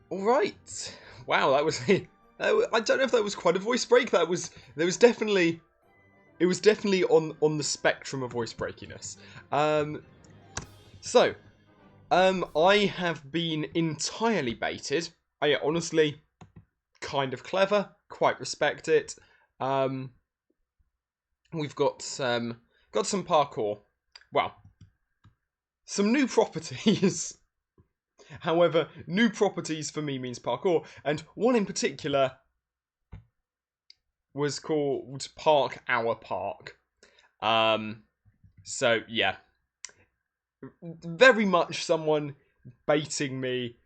All right. Wow, that was. I don't know if that was quite a voice break. There was definitely. It was definitely on the spectrum of voice breakiness. So, I have been entirely baited. I honestly kind of clever. Quite respect it. We've got some parkour. Well, some new properties. However, new properties for me means parkour, and one in particular was called Park Our Park. So yeah, very much someone baiting me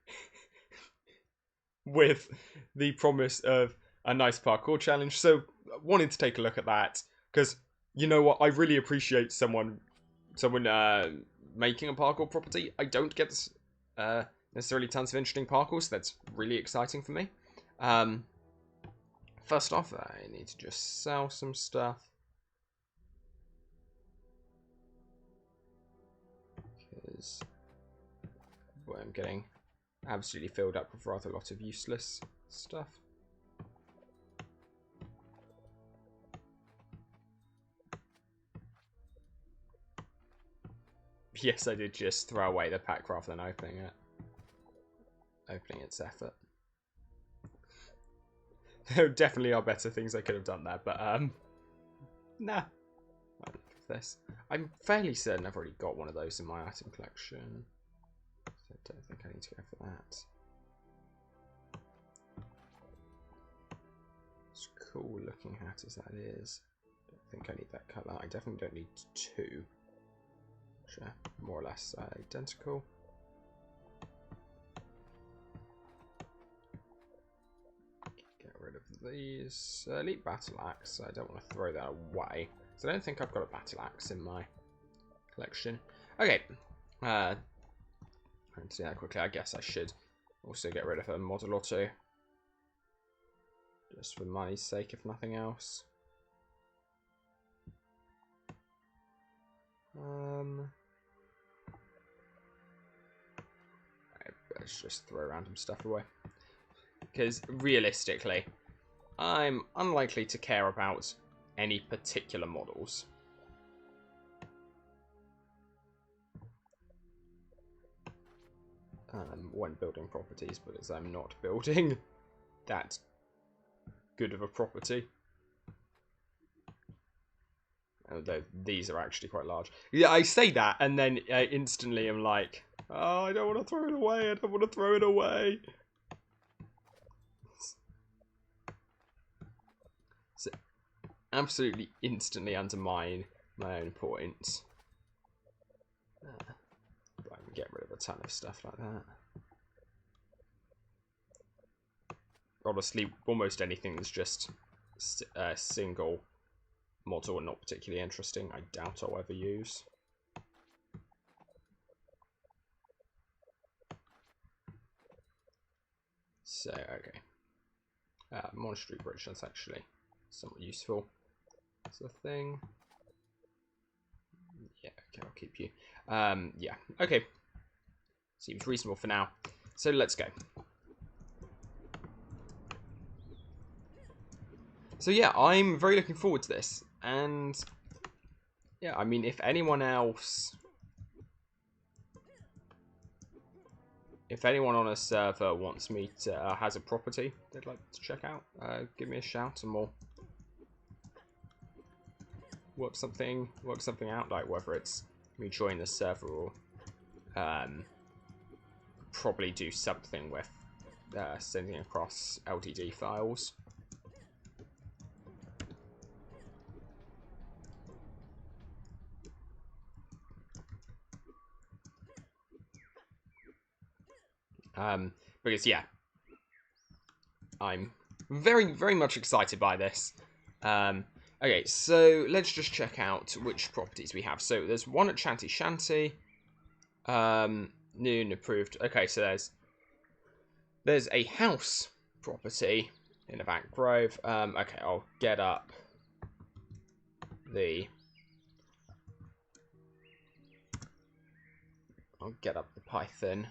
with the promise of a nice parkour challenge. So wanted to take a look at that because you know what, I really appreciate someone making a parkour property. I don't get necessarily tons of interesting parkour, so that's really exciting for me. First off, I need to just sell some stuff. Because I'm getting absolutely filled up with rather a lot of useless stuff. Yes, I did just throw away the pack rather than opening it. Opening its effort. There definitely are better things I could have done there, but nah. I'll look at this. I'm fairly certain I've already got one of those in my item collection. So I don't think I need to go for that. As cool looking hat as that is, I don't think I need that colour. I definitely don't need two. Which are more or less identical. Get rid of these. Elite Battle Axe. I don't want to throw that away. So I don't think I've got a Battle Axe in my collection. Okay. To do that quickly, I guess I should also get rid of a model or two. Just for money's sake, if nothing else. Let's just throw random stuff away. Because realistically, I'm unlikely to care about any particular models. When building properties, but as I'm not building that good of a property. Although these are actually quite large. Yeah, I say that, and then instantly I'm like, oh, I don't want to throw it away, I don't want to throw it away. So, absolutely instantly undermine my own points. But I can get rid of a ton of stuff like that. Honestly, almost anything that's just a single model and not particularly interesting, I doubt I'll ever use. So, okay. Monastery Bridge, that's actually somewhat useful. That's the thing. Yeah, okay, I'll keep you. Yeah, okay. Seems reasonable for now. So let's go. So yeah, I'm very looking forward to this. And yeah, I mean, if anyone else... If anyone on a server wants me to, has a property they'd like to check out, give me a shout and we'll work something out, like whether it's me join the server or probably do something with sending across LDD files. Because yeah, I'm very, very much excited by this. Okay, so let's just check out which properties we have. So there's one at Shanty Shanty. New and approved. Okay, so there's a house property in Avant Grove. Okay, I'll get up the Python.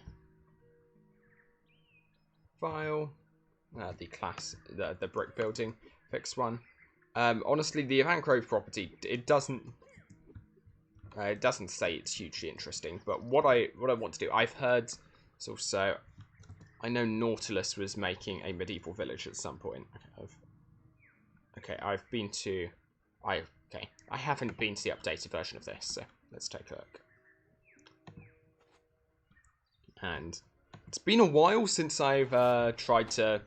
file. The brick building fixed one. Honestly, the Van Grove property, it doesn't say it's hugely interesting, but what I want to do, I've heard, it's also, I know Nautilus was making a medieval village at some point. I haven't been to the updated version of this, so let's take a look. And it's been a while since I've tried to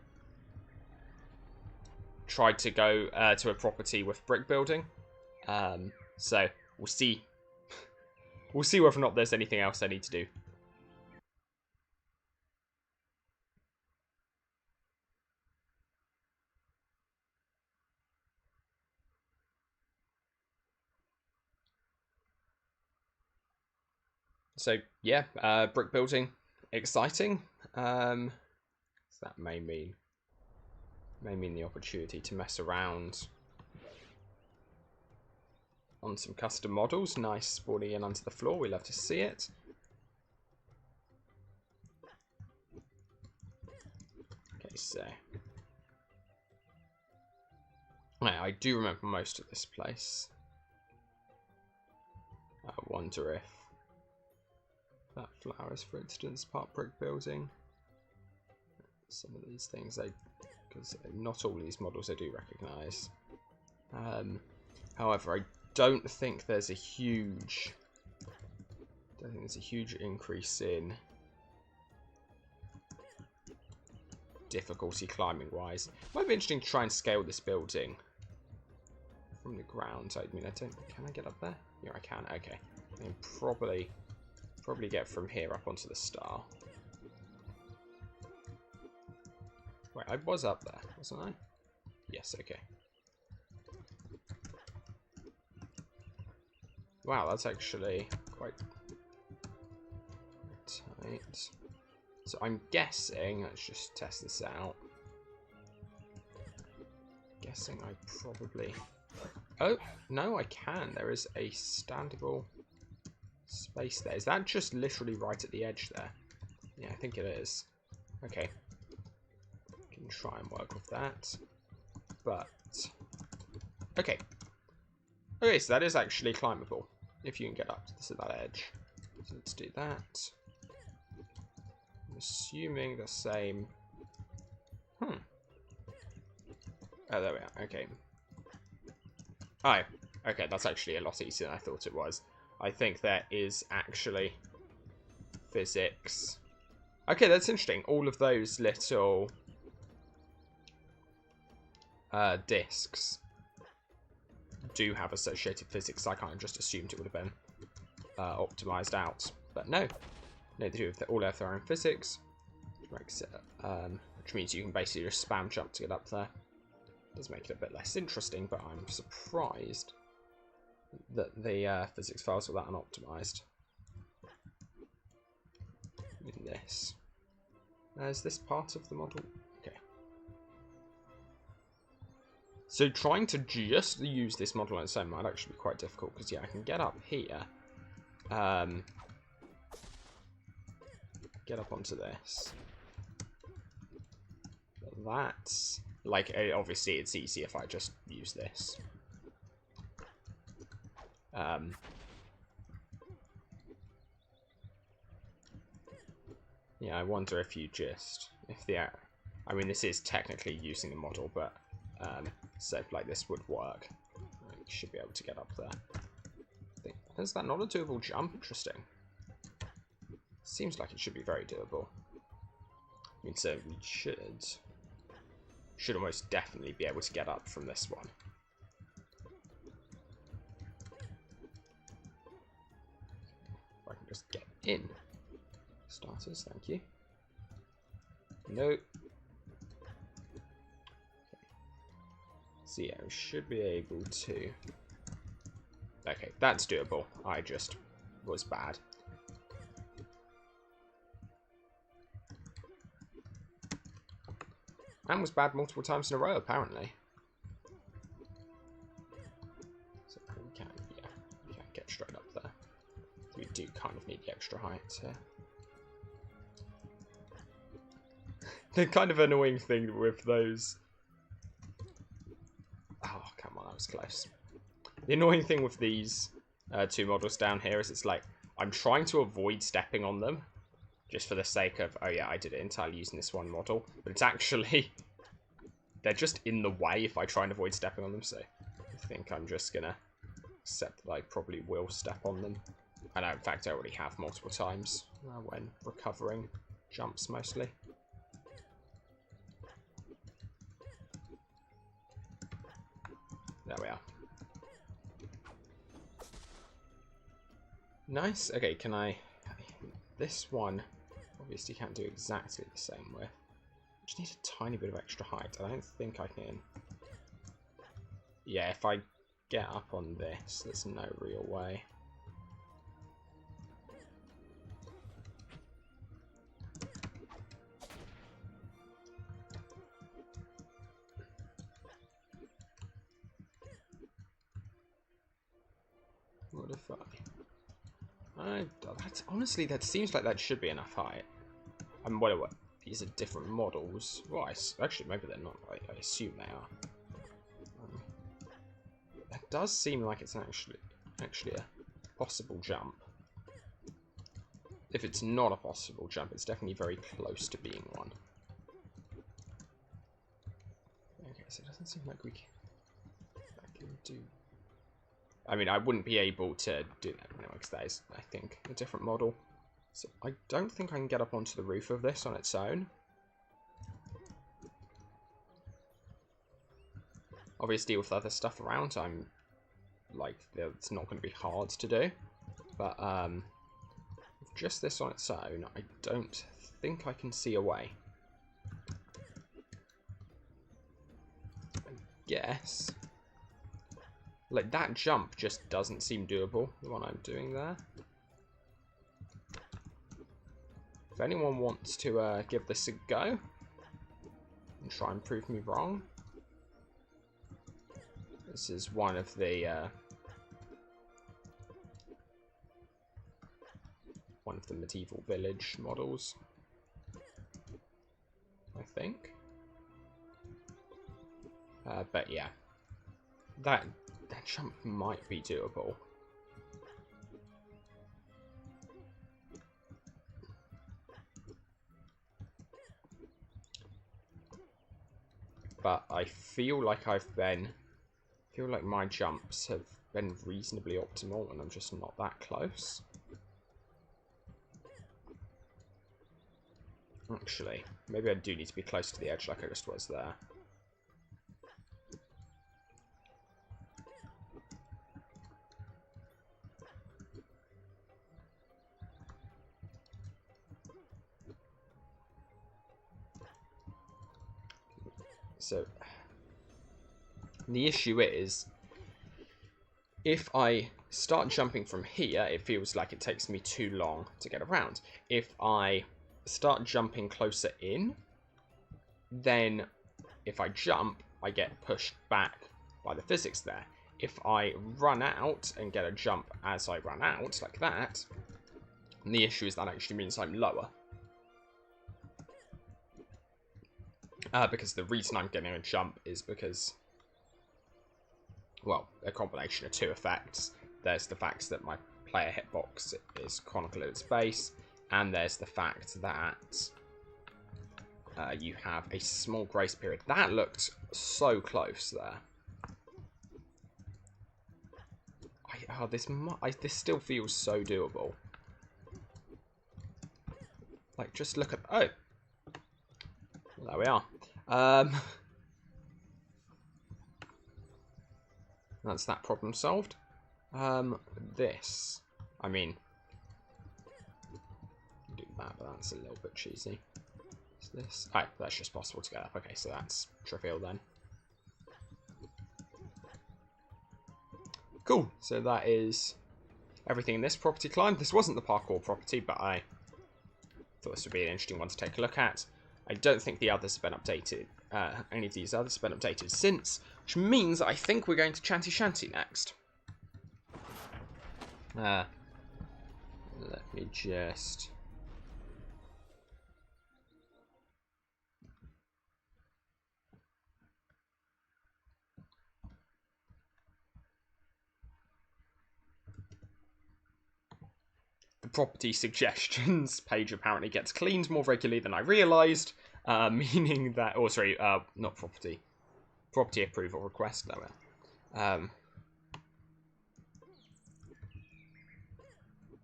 go to a property with brick building. So we'll see. We'll see whether or not there's anything else I need to do. So yeah, brick building, exciting. So that may mean the opportunity to mess around on some custom models. Nice spawning in onto the floor. We love to see it. Okay, so I do remember most of this place. I wonder if that flowers, for instance, part brick building. Some of these things, because not all these models I do recognise. However, I don't think there's a huge increase in difficulty climbing wise. Might be interesting to try and scale this building from the ground. I mean, can I get up there? Yeah, I can. Okay, I can probably get from here up onto the star. Wait, I was up there, wasn't I? Yes. Okay. Wow, that's actually quite tight. So I'm guessing, let's just test this out. Guessing I probably... Oh, no, I can. There is a standable space there. Is that just literally right at the edge there? Yeah, I think it is. Okay. Can try and work with that. But... Okay. Okay, so that is actually climbable. If you can get up to that edge. So let's do that. I'm assuming the same... Oh, there we are. Okay. Oh, okay, that's actually a lot easier than I thought it was. I think there is actually physics. Okay, that's interesting. All of those little discs do have associated physics. I kind of just assumed it would have been optimized out, but no, they do. All have their own physics, which means you can basically just spam jump to get up there. Does make it a bit less interesting, but I'm surprised that the physics files were that unoptimized. In this, is this part of the model? Okay. So trying to just use this model on its own might actually be quite difficult, because yeah, I can get up here, get up onto this. But that's like, obviously it's easy if I just use this. Yeah, I wonder if you just, I mean, this is technically using the model, but so like this would work. You should be able to get up there. Is that not a doable jump? Interesting. Seems like it should be very doable. I mean, so we should almost definitely be able to get up from this one. If I can just get in. Starters, thank you. Nope. So yeah, we should be able to... Okay, that's doable. I just was bad. And was bad multiple times in a row, apparently. So we can, yeah, we can get straight up there. We do kind of need the extra height here. The kind of annoying thing with those... Oh, come on, that was close. The annoying thing with these two models down here is it's like, I'm trying to avoid stepping on them, just for the sake of, oh yeah, I did it entirely using this one model, but it's actually, they're just in the way if I try and avoid stepping on them, so I think I'm just gonna accept that I probably will step on them. And in fact, I already have multiple times when recovering jumps mostly. There we are. Nice. Okay, can I... This one obviously can't do exactly the same with. I just need a tiny bit of extra height. I don't think I can... Yeah, if I get up on this, there's no real way. What if that's, honestly, that seems like that should be enough height. I mean, what? These are different models. Well, actually, maybe they're not. I assume they are. That does seem like it's actually a possible jump. If it's not a possible jump, it's definitely very close to being one. Okay, so it doesn't seem like I can do... I mean, I wouldn't be able to do that anyway, because that is, I think, a different model. So I don't think I can get up onto the roof of this on its own. Obviously, with other stuff around, I'm like, it's not going to be hard to do. But with just this on its own, I don't think I can see a way. I guess. Like, that jump just doesn't seem doable, the one I'm doing there. If anyone wants to give this a go and try and prove me wrong, this is one of the medieval village models, I think. But yeah, that jump might be doable. But I feel like my jumps have been reasonably optimal and I'm just not that close. Actually, maybe I do need to be close to the edge like I just was there. So, the issue is, if I start jumping from here, it feels like it takes me too long to get around. If I start jumping closer in, then if I jump, I get pushed back by the physics there. If I run out and get a jump as I run out, like that, the issue is that actually means I'm lower. Because the reason I'm getting a jump is because, well, a combination of two effects. There's the fact that my player hitbox is conical at its base, and there's the fact that you have a small grace period. That looked so close there. This still feels so doable. Like, just look at... Oh! There we are. That's that problem solved. This. I mean... do that, but that's a little bit cheesy. What's this? Oh, that's just possible to get up. Okay, so that's trivial then. Cool. So that is everything in this property climb. This wasn't the parkour property, but I thought this would be an interesting one to take a look at. I don't think the others have been updated. Any of these others have been updated since, which means I think we're going to Chanty Shanty next. Let me just... property suggestions page apparently gets cleaned more regularly than I realised, meaning that, or sorry, not property approval request, though.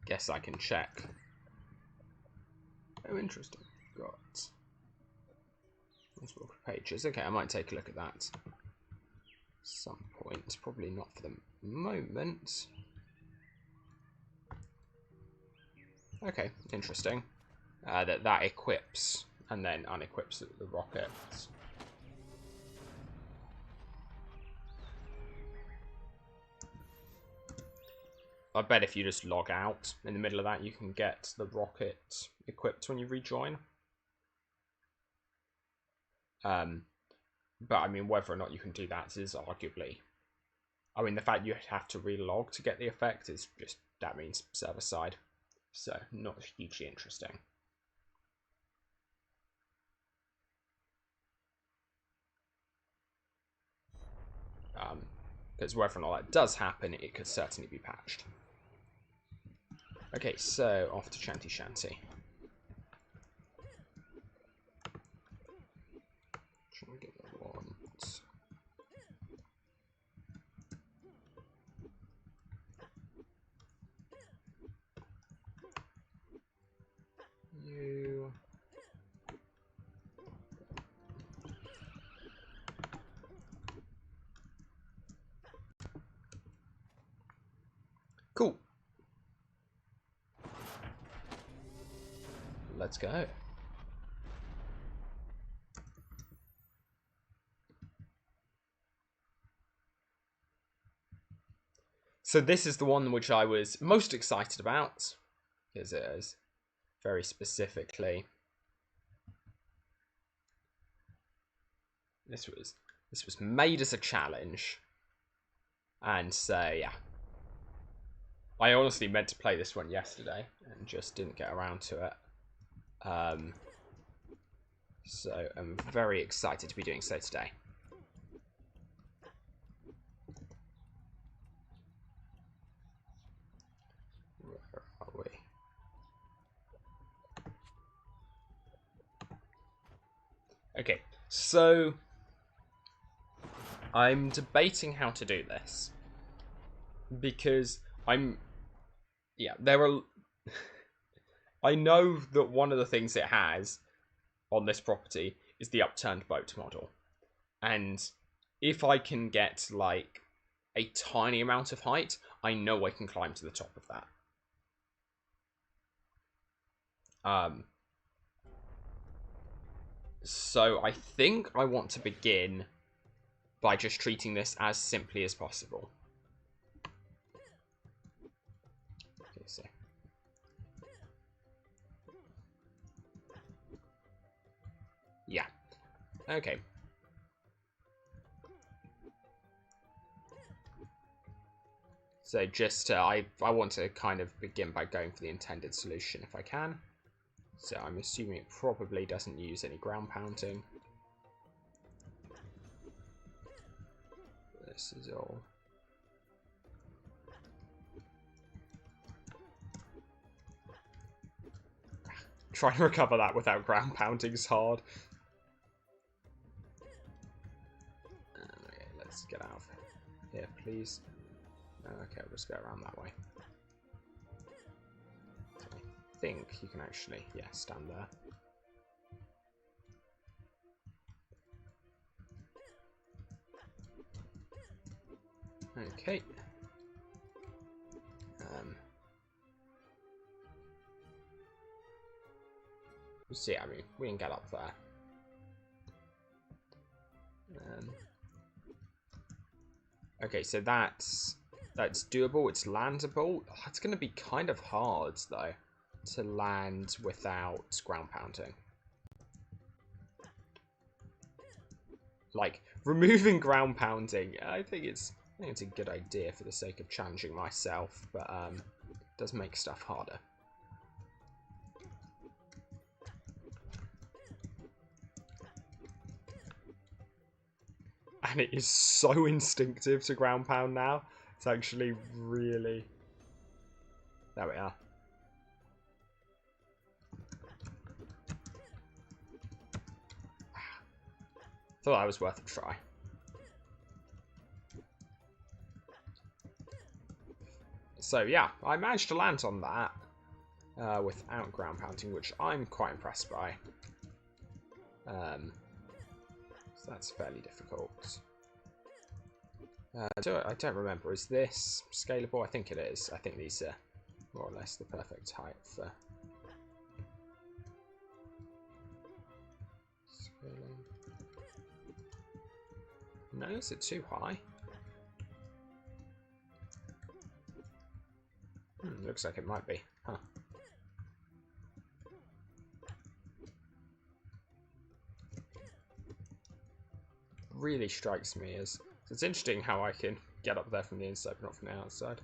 Guess I can check. Oh, interesting. Got multiple pages. Okay, I might take a look at that some point. Probably not for the moment. Okay, interesting. That equips and then unequips the rockets. I bet if you just log out in the middle of that, you can get the rocket equipped when you rejoin. But I mean, whether or not you can do that is arguably... I mean, the fact you have to relog to get the effect is just, that means server side. So, not hugely interesting. Because whether or not that does happen, it could certainly be patched. Okay, so off to Shanty Shanty. Trying to get the wands. You. Cool. Let's go. So this is the one which I was most excited about, because it is very specifically... This was made as a challenge. And so, yeah. I honestly meant to play this one yesterday and just didn't get around to it. So I'm very excited to be doing so today. Where are we? Okay, so I'm debating how to do this. Because there are... I know that one of the things it has on this property is the upturned boat model. And if I can get, like, a tiny amount of height, I know I can climb to the top of that. So I think I want to begin by just treating this as simply as possible. Okay, so... yeah. Okay. So just, I want to kind of begin by going for the intended solution if I can. So I'm assuming it probably doesn't use any ground pounding. This is all... Trying to recover that without ground pounding is hard. Okay, let's get out of here, please. Okay, I'll just go around that way. So I think you can actually, yeah, stand there. Okay. See, I mean, we can get up there. Okay, so that's doable. It's landable. It's going to be kind of hard though to land without ground pounding. Like removing ground pounding, I think it's a good idea for the sake of challenging myself, but it does make stuff harder. And it is so instinctive to ground pound now. It's actually really... There we are. Thought that was worth a try. So yeah, I managed to land on that without ground pounding, which I'm quite impressed by. So that's fairly difficult. I don't remember. Is this scalable? I think it is. I think these are more or less the perfect height for scaling. No, is it too high? Looks like it might be. Huh. Really strikes me as... It's interesting how I can get up there from the inside, but not from the outside.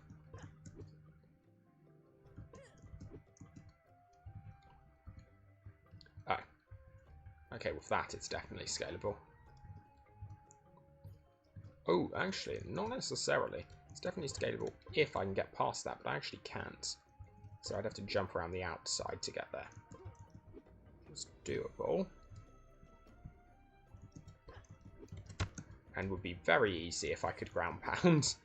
Oh. Okay, with that, it's definitely scalable. Oh, actually, not necessarily. It's definitely scalable if I can get past that, but I actually can't. So I'd have to jump around the outside to get there. It's doable. And would be very easy if I could ground pound.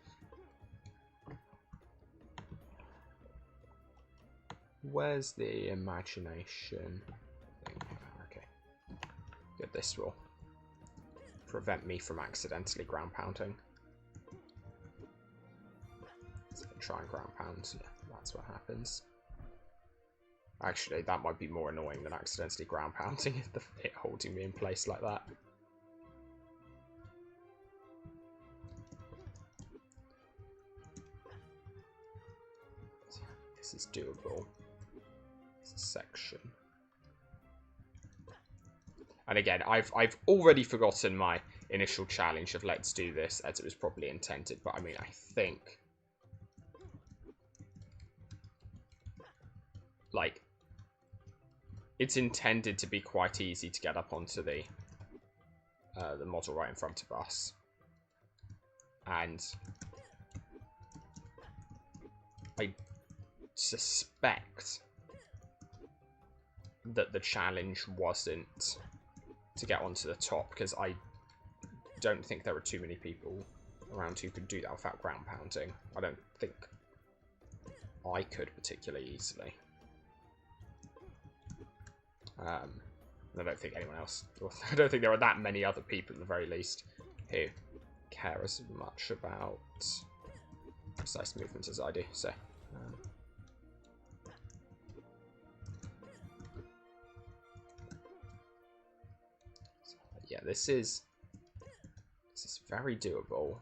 Where's the imagination thing? Okay. Good, this will prevent me from accidentally ground pounding. So try and ground pound, yeah, that's what happens. Actually, that might be more annoying than accidentally ground pounding, it holding me in place like that. This is doable. It's a section. And again, I've already forgotten my initial challenge of let's do this as it was probably intended, but I mean, I think like it's intended to be quite easy to get up onto the model right in front of us, and I suspect that the challenge wasn't to get onto the top, because I don't think there were too many people around who could do that without ground pounding. I don't think I could particularly easily. I don't think anyone else, I don't think there are that many other people at the very least who care as much about precise movement as I do, so yeah, this is very doable,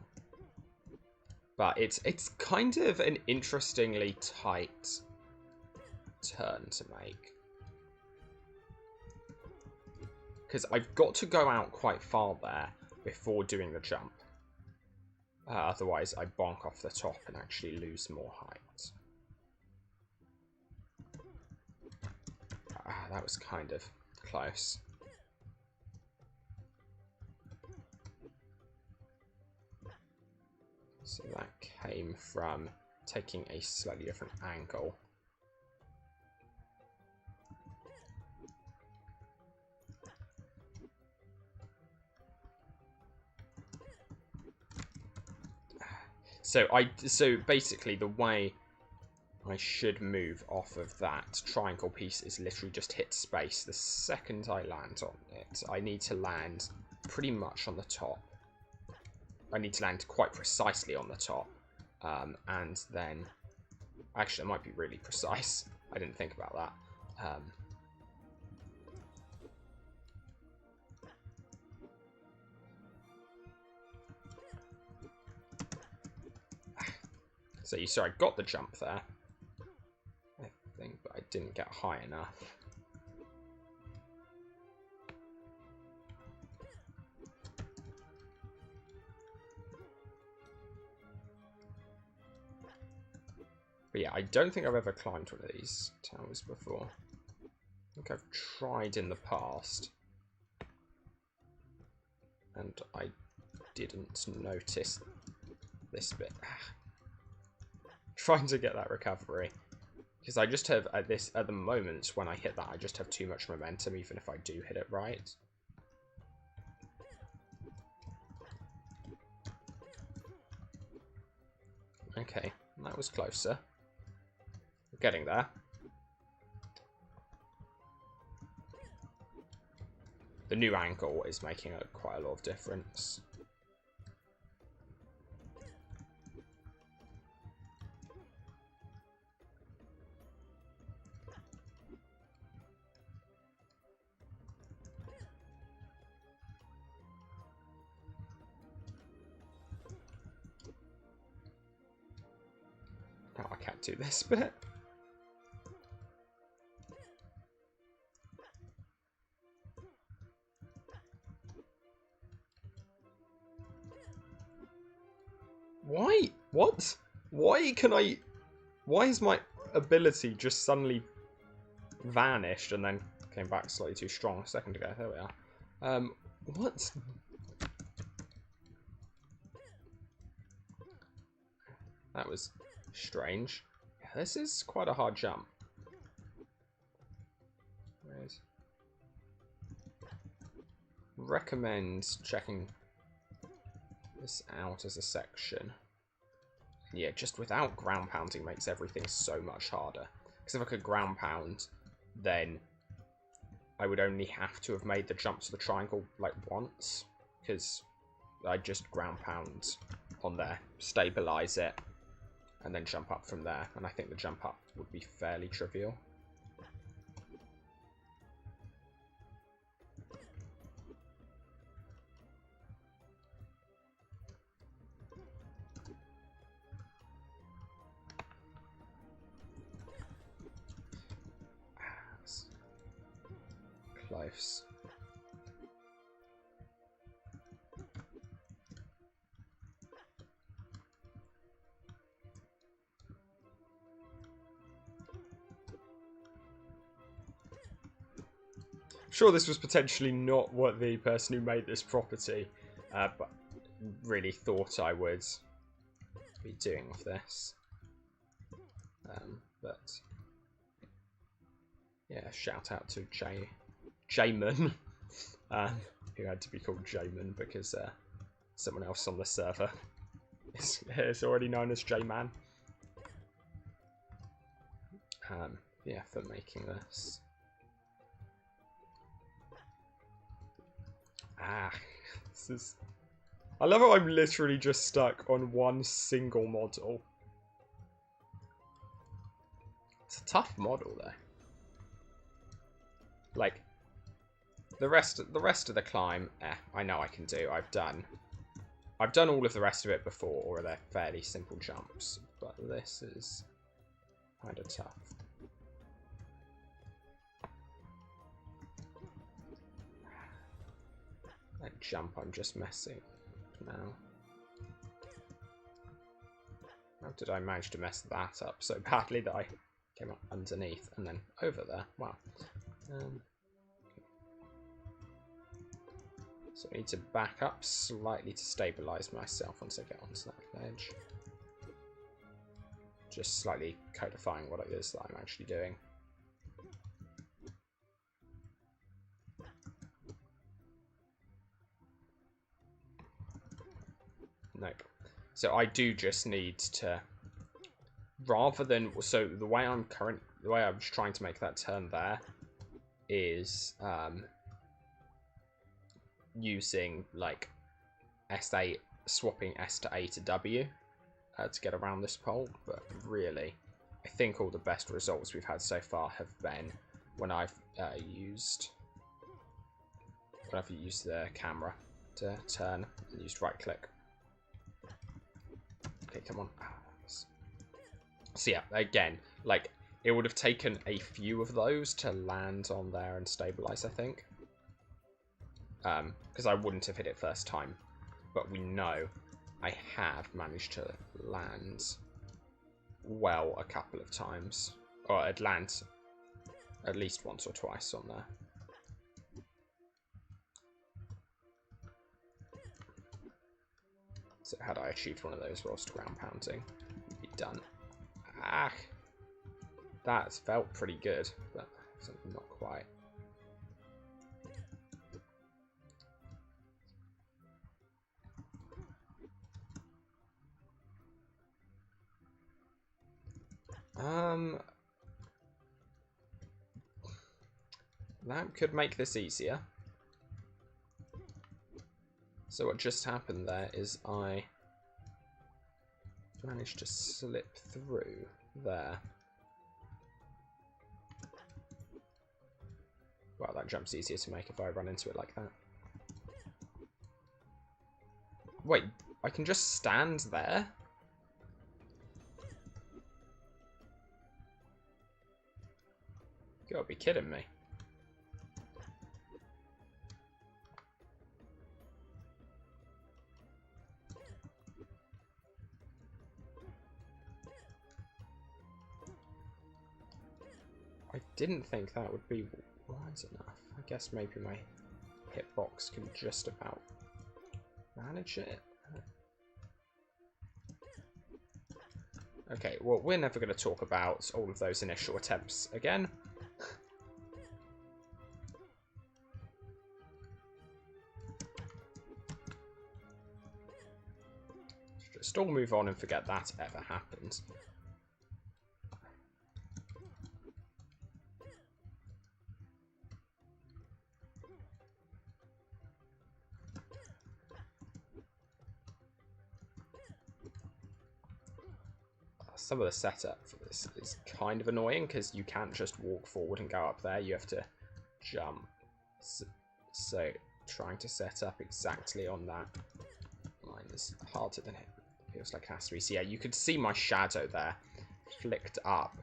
but it's kind of an interestingly tight turn to make, because I've got to go out quite far there before doing the jump. Otherwise, I bonk off the top and actually lose more height. That was kind of close. So that came from taking a slightly different angle. So basically the way I should move off of that triangle piece is literally just hit space. The second I land on it, I need to land pretty much on the top. I need to land quite precisely on the top. And then... Actually, it might be really precise. I didn't think about that. So you saw I got the jump there, I think, but I didn't get high enough. But yeah, I don't think I've ever climbed one of these towers before. I think I've tried in the past, and I didn't notice this bit. Trying to get that recovery, because I just have at the moment when I hit that, I just have too much momentum, even if I do hit it right. Okay, that was closer. We're getting there. The new angle is making quite a lot of difference. Oh, I can't do this bit. Why? What? Why can I... Why is my ability just suddenly vanished and then came back slightly too strong a second ago? There we are. What? That was strange. Yeah, this is quite a hard jump. Recommend checking this out as a section. Yeah, just without ground pounding makes everything so much harder. Because if I could ground pound, then I would only have to have made the jump to the triangle like once. Because I'd just ground pound on there, stabilize it, and then jump up from there. And I think the jump up would be fairly trivial. Close. Sure, this was potentially not what the person who made this property, but really thought I would be doing with this. But yeah, shout out to Jamin, who had to be called Jamin because someone else on the server is already known as J-Man. Yeah, for making this. This is... I love how I'm literally just stuck on one single model. It's a tough model, though. Like, the rest of the climb, I know I can do. I've done all of the rest of it before, or they're fairly simple jumps. But this is kind of tough. That jump, I'm just messing now. How did I manage to mess that up so badly that I came up underneath and then over there? Wow. So I need to back up slightly to stabilise myself once I get onto that ledge. Just slightly codifying what it is that I'm actually doing. Nope. So I do just need to, rather than, so the way I'm trying to make that turn there is using like S8, swapping S to A to W to get around this pole, but really I think all the best results we've had so far have been when I've used the camera to turn and used right click. Okay, come on. So yeah, again, like, it would have taken a few of those to land on there and stabilize, I think. Because I wouldn't have hit it first time. But we know I have managed to land well a couple of times. Or I'd land at least once or twice on there. So had I achieved one of those whilst ground pounding, it'd be done. Ah, that felt pretty good, but not quite. That could make this easier. So what just happened there is I managed to slip through there. Well, that jump's easier to make if I run into it like that. Wait, I can just stand there? You gotta be kidding me. I didn't think that would be wise enough. I guess maybe my hitbox can just about manage it. Okay, well, we're never going to talk about all of those initial attempts again. Just all move on and forget that ever happened. Some of the setup for this is kind of annoying because you can't just walk forward and go up there. You have to jump. So trying to set up exactly on that line is harder than it feels like it has to be. So yeah, you could see my shadow there flicked up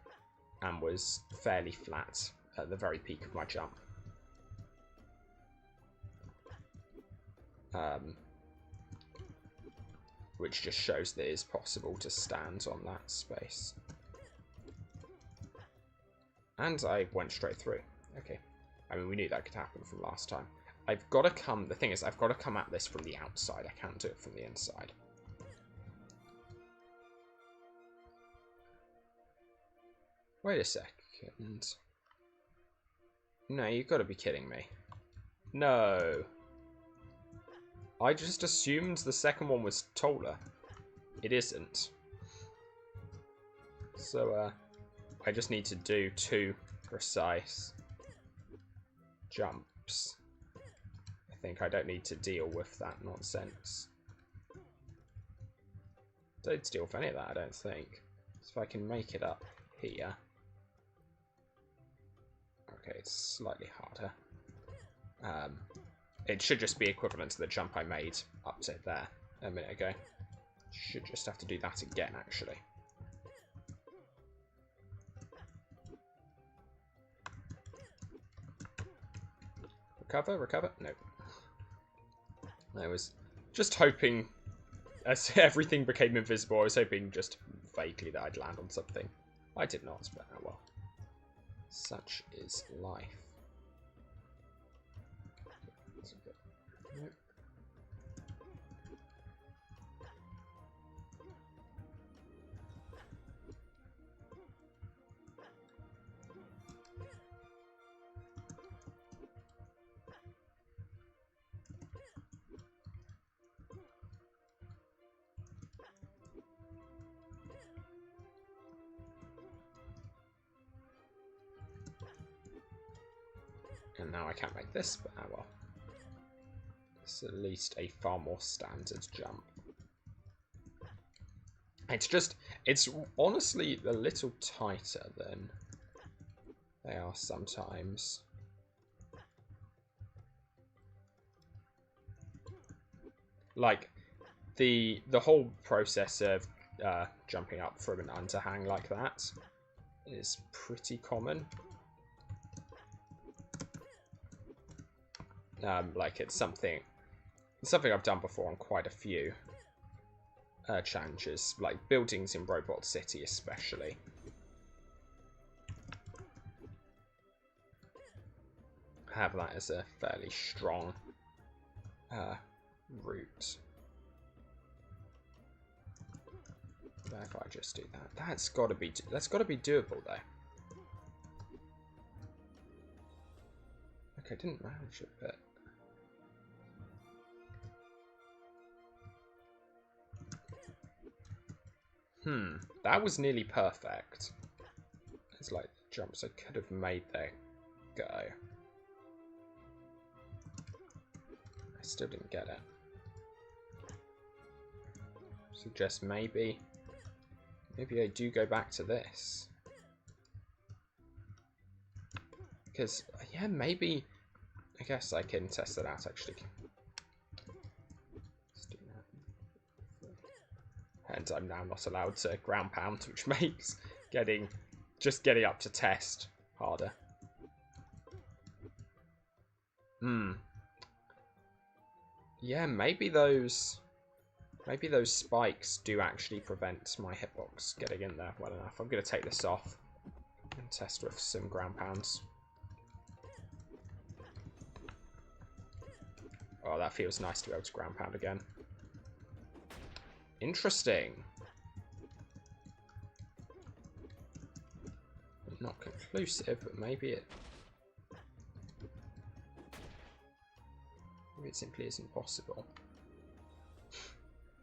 and was fairly flat at the very peak of my jump. Which just shows that it is possible to stand on that space. And I went straight through. Okay. I mean, we knew that could happen from last time. I've got to come... The thing is, I've got to come at this from the outside. I can't do it from the inside. Wait a second. No, you've got to be kidding me. No. I just assumed the second one was taller. It isn't. So, I just need to do 2 precise jumps. I think I don't need to deal with that nonsense. Don't deal with any of that, I don't think. So if I can make it up here. Okay, it's slightly harder. It should just be equivalent to the jump I made up to there a minute ago. Should just have to do that again, actually. Recover, recover? Nope. I was just hoping, as everything became invisible, I was hoping just vaguely that I'd land on something. I did not, but oh well. Such is life. Nope. And now I can't make this, but oh well. It's at least a far more standard jump. It's honestly a little tighter than they are sometimes. Like, the whole process of jumping up from an underhang like that is pretty common. Like, it's something I've done before on quite a few challenges, like buildings in Robot City especially. Have that as a fairly strong route. But if I just do that, that's got to be doable though. Okay, I didn't manage it, but that was nearly perfect. Because, like, jumps I could have made there go. I still didn't get it. Suggest maybe I do go back to this. Because, yeah, maybe... I guess I can test that out, actually. Let's do that. And I'm now not allowed to ground pound, which makes just getting up to test harder. Yeah, maybe those spikes do actually prevent my hitbox getting in there well enough. I'm going to take this off and test with some ground pounds. Oh, that feels nice to be able to ground pound again. Interesting. Not conclusive, but maybe it simply isn't possible.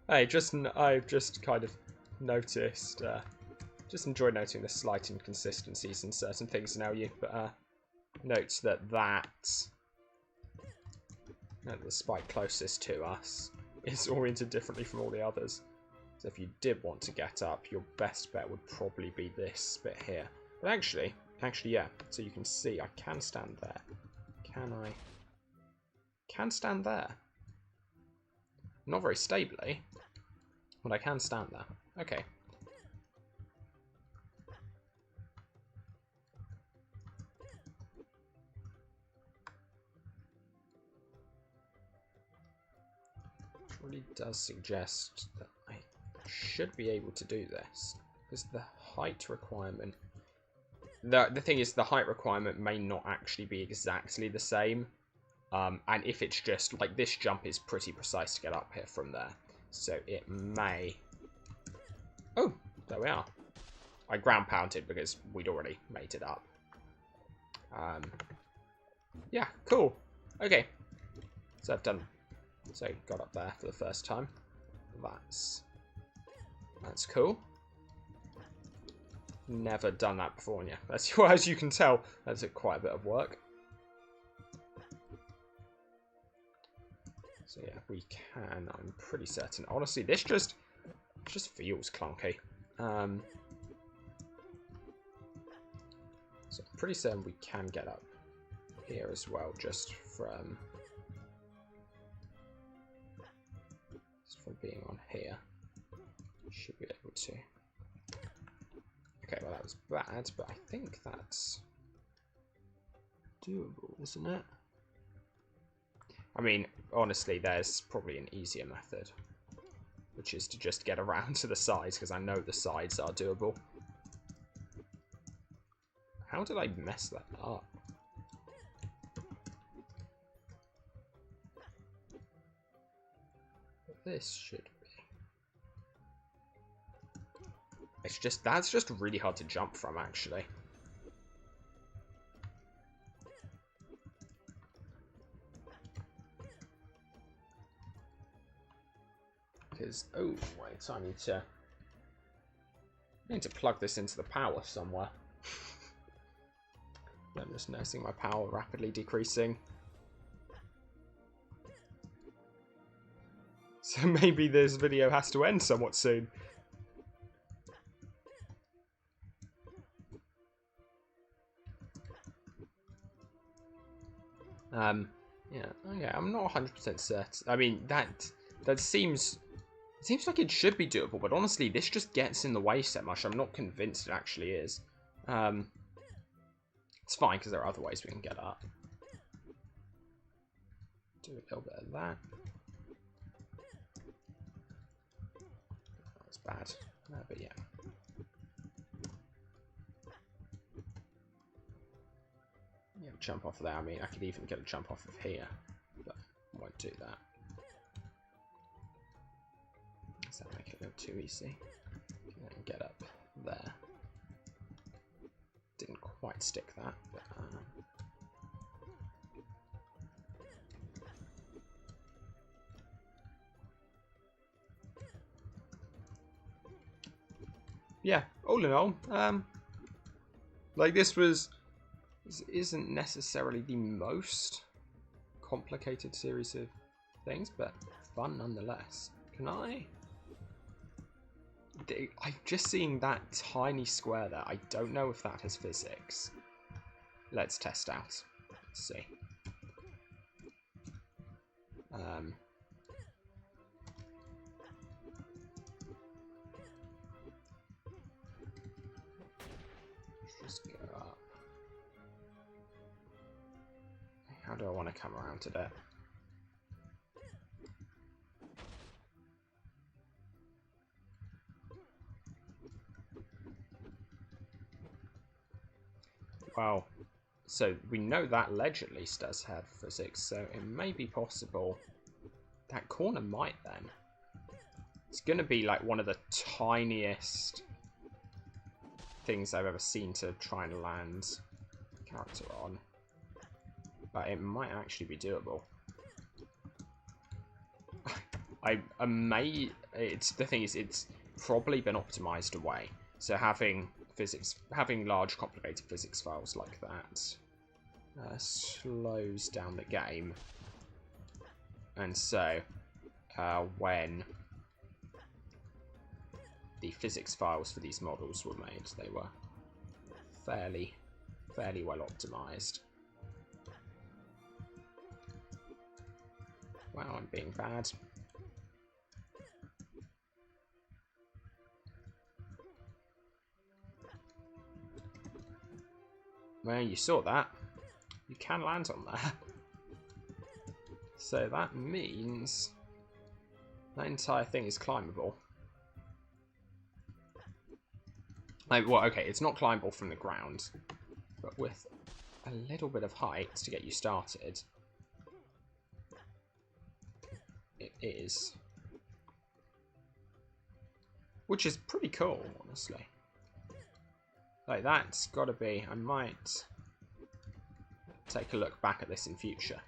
Hey, I've just kind of noticed, just enjoyed noting the slight inconsistencies in certain things now. You notes that the spike closest to us is oriented differently from all the others. So if you did want to get up, your best bet would probably be this bit here. But actually, yeah. So you can see I can stand there. Can I? Can stand there. Not very stably, but I can stand there. Okay. Which really does suggest that I should be able to do this. Because the height requirement... The thing is, the height requirement may not actually be exactly the same. And if it's just, like, this jump is pretty precise to get up here from there. So it may... Oh, there we are. I ground pounded because we'd already made it up. Yeah, cool. Okay. So I've done... So got up there for the first time. That's cool. Never done that before, yeah. That's, well, as you can tell, that's quite a bit of work. So yeah, we can. I'm pretty certain. Honestly, this just feels clunky. So I'm pretty certain we can get up here as well, just from being on here. Should be able to. Okay, well that was bad, but I think that's doable, isn't it? I mean, honestly, there's probably an easier method, which is to just get around to the sides, because I know the sides are doable. How did I mess that up? This should be. That's just really hard to jump from, actually. Because, oh, wait, I need to plug this into the power somewhere. I'm just noticing my power rapidly decreasing. So maybe this video has to end somewhat soon. Yeah, okay, I'm not 100% certain. I mean, that seems... It seems like it should be doable, but honestly, this just gets in the way so much. I'm not convinced it actually is. It's fine, because there are other ways we can get up. Do a little bit of that. That's bad. But yeah. Yeah, jump off of there. I mean, I could even get a jump off of here, but I won't do that. Does that make it a little too easy? And get up there. Didn't quite stick that, but yeah, all in all, Like, this isn't necessarily the most complicated series of things, but fun nonetheless. Can I? I've just seen that tiny square there. I don't know if that has physics. Let's test out. Let's see. Let's just go up. How do I want to come around to that? Well, so we know that ledge at least does have physics, so it may be possible. That corner might then. It's going to be like one of the tiniest things I've ever seen to try and land a character on. But it might actually be doable. I may. The thing is, it's probably been optimized away. So having large complicated physics files like that slows down the game. And so when the physics files for these models were made, they were fairly well optimized. Wow, I'm being bad. Well, you saw that. You can land on there. So that means that entire thing is climbable. Well, okay, it's not climbable from the ground, but with a little bit of height to get you started, it is. Which is pretty cool, honestly. Like, that's got to be... I might take a look back at this in future.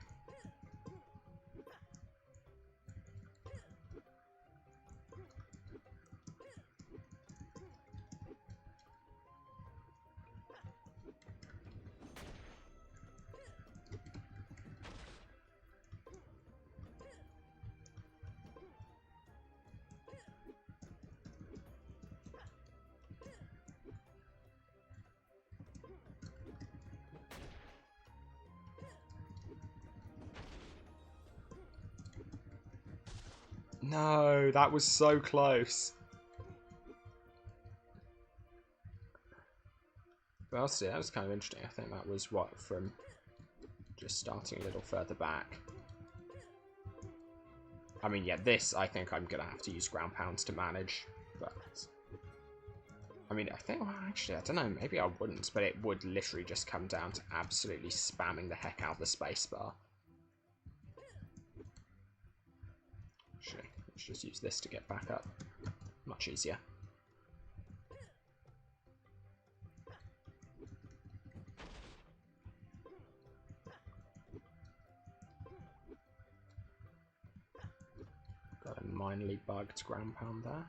No, that was so close. But I'll see, that was kind of interesting. I think that was what, from just starting a little further back. I mean, yeah, this I think I'm going to have to use ground pounds to manage. But I mean, I think, well, actually, I don't know, maybe I wouldn't, but it would literally just come down to absolutely spamming the heck out of the spacebar. Actually, let's just use this to get back up. Much easier. Got a minorly bugged ground pound there.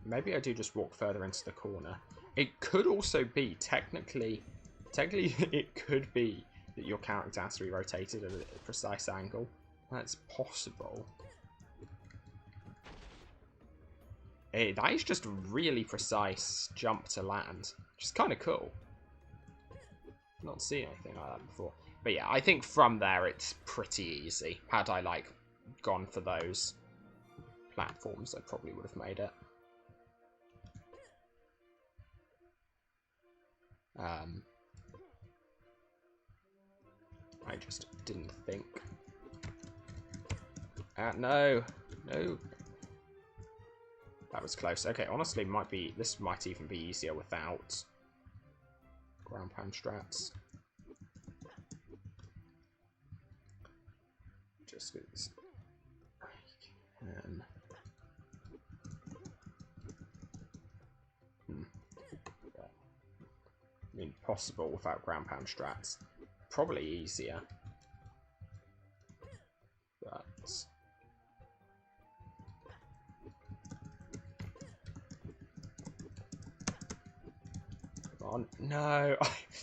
Maybe I do just walk further into the corner. It could also be, technically it could be that your character has to be rotated at a precise angle. That's possible. That is just a really precise jump to land, which is kind of cool. I've not seen anything like that before. But yeah, I think from there it's pretty easy. Had I, like, gone for those platforms, I probably would have made it. I just didn't think. No. That was close. Okay, honestly, this might even be easier without ground pound strats. Just because I can. I mean, possible without ground pound strats. Probably easier. But Oh, no.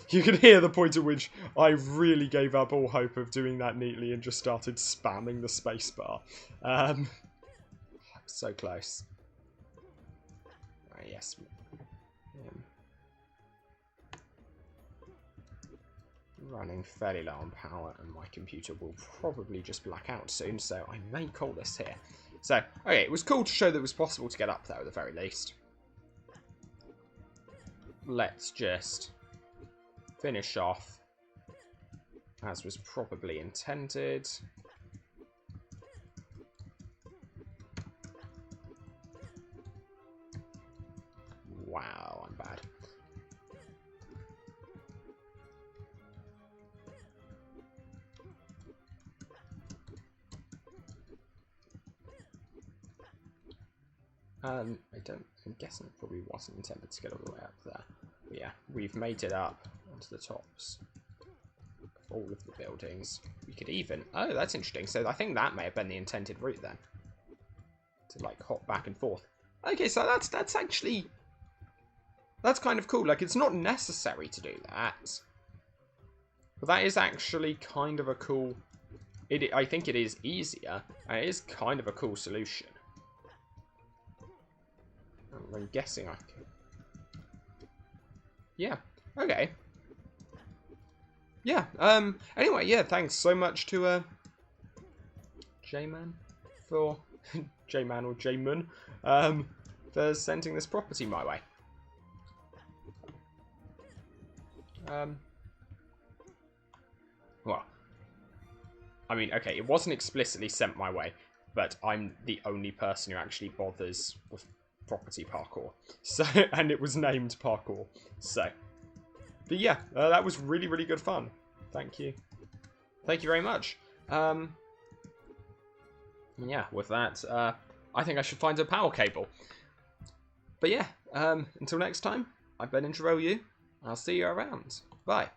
You can hear the point at which I really gave up all hope of doing that neatly and just started spamming the spacebar. So close. Right, yes. Running fairly low on power, and my computer will probably just black out soon, so I may call this here. So, okay, it was cool to show that it was possible to get up there at the very least. Let's just finish off as was probably intended. Wow, I'm bad. I'm guessing it probably wasn't intended to get all the way up there. But yeah, we've made it up onto the tops of all of the buildings. We could even... Oh, that's interesting. So I think that may have been the intended route then. To, like, hop back and forth. Okay, so that's actually... That's kind of cool. Like, it's not necessary to do that. But that is actually kind of a cool... I think it is easier. And it is kind of a cool solution. I'm guessing I could... Yeah. Okay. Yeah. Anyway, yeah, thanks so much to J-Man for J-Man or J-Man for sending this property my way. Well, I mean, okay, it wasn't explicitly sent my way, but I'm the only person who actually bothers with property parkour. So, and it was named parkour. So, but yeah, that was really, really good fun. Thank you. Thank you very much. Yeah, with that, I think I should find a power cable. But yeah, until next time, I've been Intro You. I'll see you around. Bye.